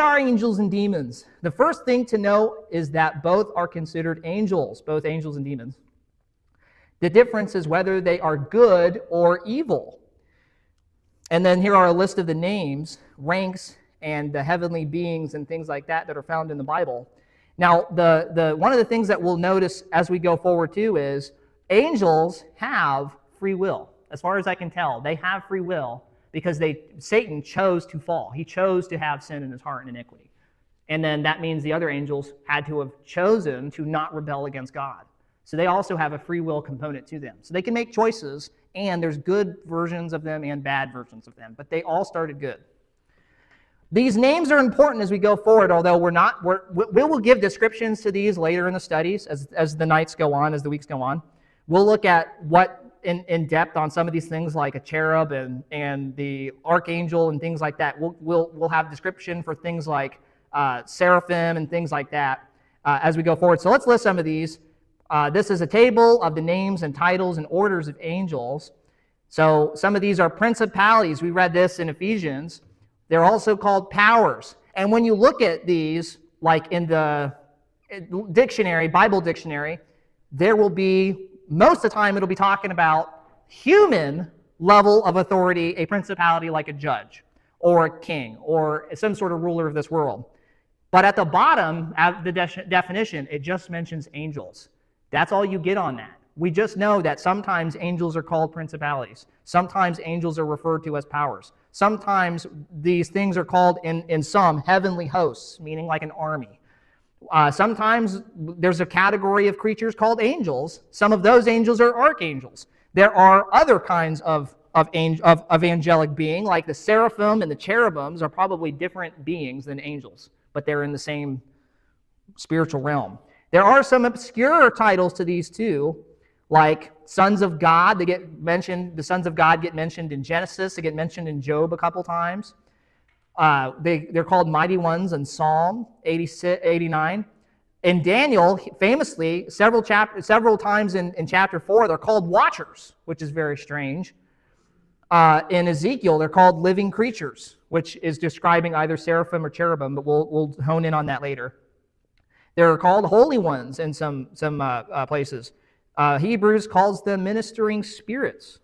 are angels and demons? The first thing to know is that both are considered angels, both angels and demons. The difference is whether they are good or evil. And then here are a list of the names, ranks, and the heavenly beings and things like that are found in the Bible. Now, the one of the things that we'll notice as we go forward too is angels have free will. As far as I can tell, they have free will because Satan chose to fall. He chose to have sin in his heart and iniquity. And then that means the other angels had to have chosen to not rebel against God. So they also have a free will component to them. So they can make choices, and there's good versions of them and bad versions of them, but they all started good. These names are important as we go forward, although we will give descriptions to these later in the studies as the nights go on, as the weeks go on. We'll look at what in depth on some of these things like a cherub and the archangel and things like that. We'll have description for things like seraphim and things like that as we go forward. So let's list some of these. This is a table of the names and titles and orders of angels. So some of these are principalities. We read this in Ephesians. They're also called powers. And when you look at these, like in the dictionary, Bible dictionary, there will be, most of the time it'll be talking about human level of authority, a principality like a judge or a king or some sort of ruler of this world. But at the bottom of the definition, it just mentions angels. That's all you get on that. We just know that sometimes angels are called principalities. Sometimes angels are referred to as powers. Sometimes these things are called in some heavenly hosts, meaning like an army. Sometimes there's a category of creatures called angels. Some of those angels are archangels. There are other kinds of angelic being, like the seraphim and the cherubims are probably different beings than angels, but they're in the same spiritual realm. There are some obscure titles to these too, like sons of God. They get mentioned. The sons of God get mentioned in Genesis. They get mentioned in Job a couple times. They're called mighty ones in Psalm 89. In Daniel, famously, several times in chapter 4, they're called watchers, which is very strange. In Ezekiel, they're called living creatures, which is describing either seraphim or cherubim, but we'll hone in on that later. They're called holy ones in some places. Hebrews calls them ministering spirits,